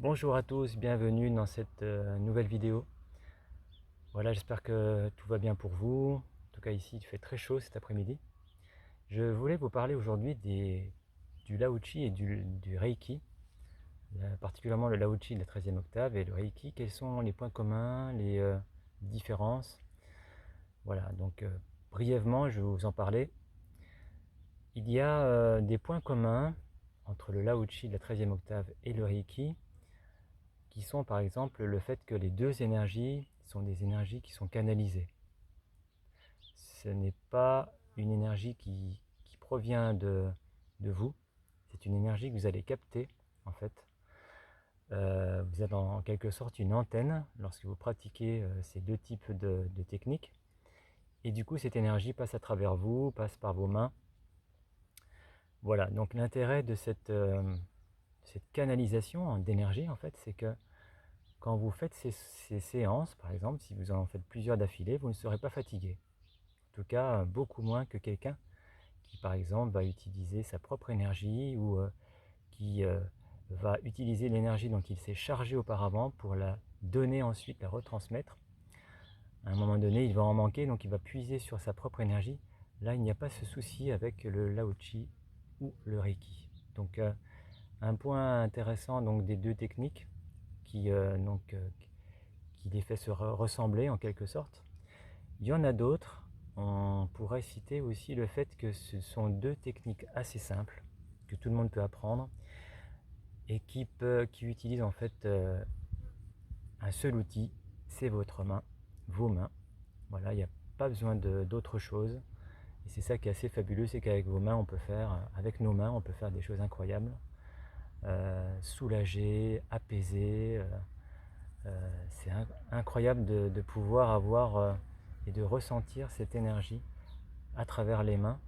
Bonjour à tous, bienvenue dans cette nouvelle vidéo. Voilà, j'espère que tout va bien pour vous. En tout cas ici il fait très chaud cet après-midi. Je voulais vous parler aujourd'hui du Lao-Chi et du Reiki, particulièrement le Lao-Chi de la 13e octave et le Reiki. Quels sont les points communs, les différences? Voilà, donc brièvement je vais vous en parler. Il y a des points communs entre le Lao-Chi de la 13e octave et le Reiki, qui sont par exemple le fait que les deux énergies sont des énergies qui sont canalisées. Ce n'est pas une énergie qui provient de vous, c'est une énergie que vous allez capter en fait. Vous êtes en quelque sorte une antenne lorsque vous pratiquez ces deux types de techniques. Et du coup cette énergie passe à travers vous, passe par vos mains. Voilà, donc l'intérêt de cette canalisation d'énergie en fait, c'est que quand vous faites ces séances, par exemple, si vous en faites plusieurs d'affilée, vous ne serez pas fatigué. En tout cas, beaucoup moins que quelqu'un qui, par exemple, va utiliser sa propre énergie ou qui va utiliser l'énergie dont il s'est chargé auparavant pour la donner ensuite, la retransmettre. À un moment donné, il va en manquer, donc il va puiser sur sa propre énergie. Là, il n'y a pas ce souci avec le Lao-Chi ou le Reiki. Donc, un point intéressant donc, des deux techniques qui les fait se ressembler en quelque sorte. Il y en a d'autres. On pourrait citer aussi le fait que ce sont deux techniques assez simples, que tout le monde peut apprendre, et qui utilisent en fait un seul outil, c'est votre main, vos mains. Voilà, il n'y a pas besoin d'autre chose. Et c'est ça qui est assez fabuleux, c'est qu'avec vos mains, on peut faire, avec nos mains, on peut faire des choses incroyables. Soulager, apaiser, c'est incroyable de pouvoir avoir et de ressentir cette énergie à travers les mains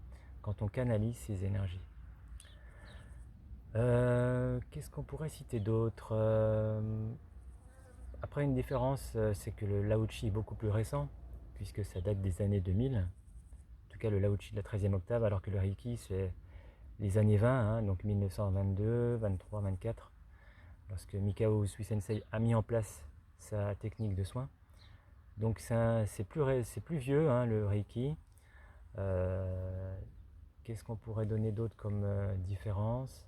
quand on canalise ces énergies. Qu'est-ce qu'on pourrait citer d'autre? Après, une différence, c'est que le Lao-Chi est beaucoup plus récent, puisque ça date des années 2000. En tout cas, le Lao-Chi de la 13e octave, alors que le Reiki, c'est les années 20, hein, donc 1922, 23, 24, lorsque Mikao Usui Sensei a mis en place sa technique de soin. Donc c'est plus vieux, hein, le Reiki. Euh, Qu'est-ce qu'on pourrait donner d'autre comme différence?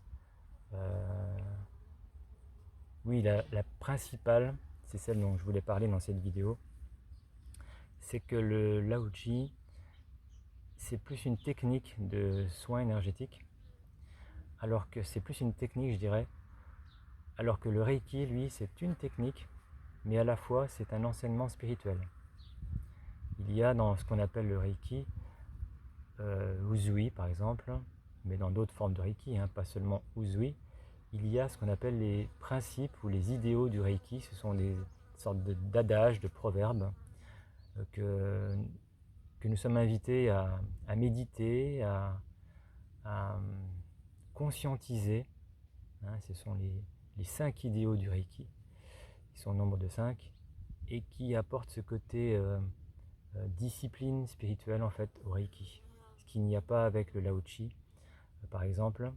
Oui, la principale, c'est celle dont je voulais parler dans cette vidéo, c'est que le Lao-Chi, c'est plus une technique de soin énergétique, alors que c'est plus une technique, je dirais, alors que le Reiki, lui, c'est une technique, mais à la fois, c'est un enseignement spirituel. Il y a dans ce qu'on appelle le Reiki, Usui par exemple, mais dans d'autres formes de Reiki, hein, pas seulement Usui, il y a ce qu'on appelle les principes ou les idéaux du Reiki. Ce sont des sortes d'adages, de proverbes que, que nous sommes invités à méditer, à conscientiser. Hein, ce sont les 5 idéaux du Reiki, qui sont au nombre de 5, et qui apportent ce côté discipline spirituelle en fait au Reiki, ce qu'il n'y a pas avec le Lao-Chi. Par exemple,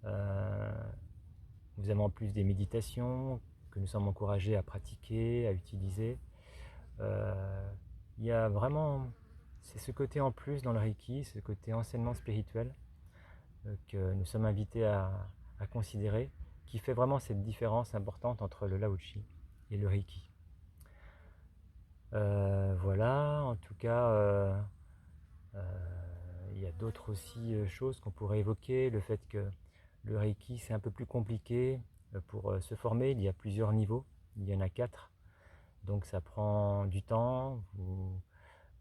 nous avons en plus des méditations que nous sommes encouragés à pratiquer, à utiliser. Il y a vraiment, c'est ce côté en plus dans le Reiki, ce côté enseignement spirituel que nous sommes invités à considérer, qui fait vraiment cette différence importante entre le Lao-Chi et le Reiki. Voilà, en tout cas, il y a d'autres aussi choses qu'on pourrait évoquer. Le fait que le Reiki, c'est un peu plus compliqué pour se former. Il y a plusieurs niveaux, il y en a 4. Donc ça prend du temps,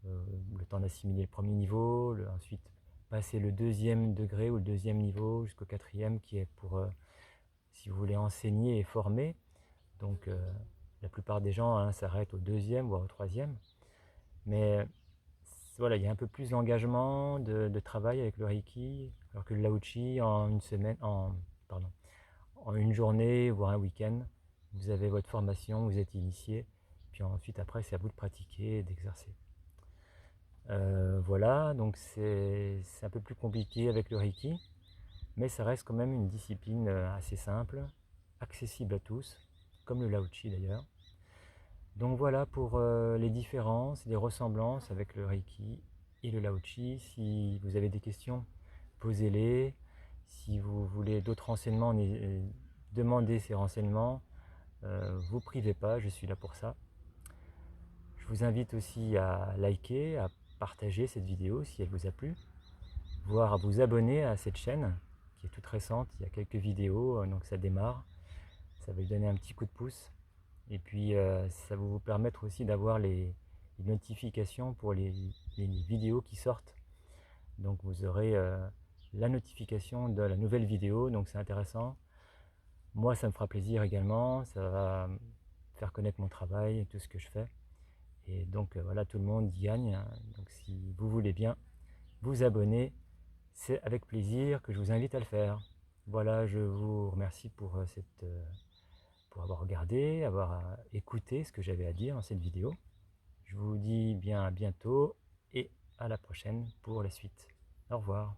le temps d'assimiler le premier niveau, ensuite passer le deuxième degré ou le deuxième niveau jusqu'au quatrième qui est pour, si vous voulez, enseigner et former. Donc la plupart des gens s'arrêtent au deuxième voire au troisième. Mais voilà, il y a un peu plus d'engagement, de travail avec le Reiki, alors que le Lao-Chi, en une semaine, en une journée, voire un week-end, vous avez votre formation, vous êtes initié, puis ensuite après c'est à vous de pratiquer et d'exercer. Voilà, donc c'est un peu plus compliqué avec le Reiki, mais ça reste quand même une discipline assez simple, accessible à tous, comme le Lao-Chi d'ailleurs. Donc voilà pour les différences, les ressemblances avec le Reiki et le Lao-Chi. Si vous avez des questions, posez-les. Si vous voulez d'autres renseignements, demandez ces renseignements. Vous privez pas, je suis là pour ça. Je vous invite aussi à liker, à partager cette vidéo si elle vous a plu, voire à vous abonner à cette chaîne qui est toute récente. Il y a quelques vidéos, donc ça démarre. Ça va lui donner un petit coup de pouce. Et puis ça va vous permettre aussi d'avoir les notifications pour les vidéos qui sortent. Donc vous aurez la notification de la nouvelle vidéo, donc c'est intéressant. Moi ça me fera plaisir également, ça va faire connaître mon travail et tout ce que je fais. Et donc voilà, tout le monde y gagne. Donc si vous voulez bien vous abonner, c'est avec plaisir que je vous invite à le faire. Voilà, je vous remercie pour pour avoir regardé, avoir écouté ce que j'avais à dire dans cette vidéo. Je vous dis bien à bientôt et à la prochaine pour la suite. Au revoir.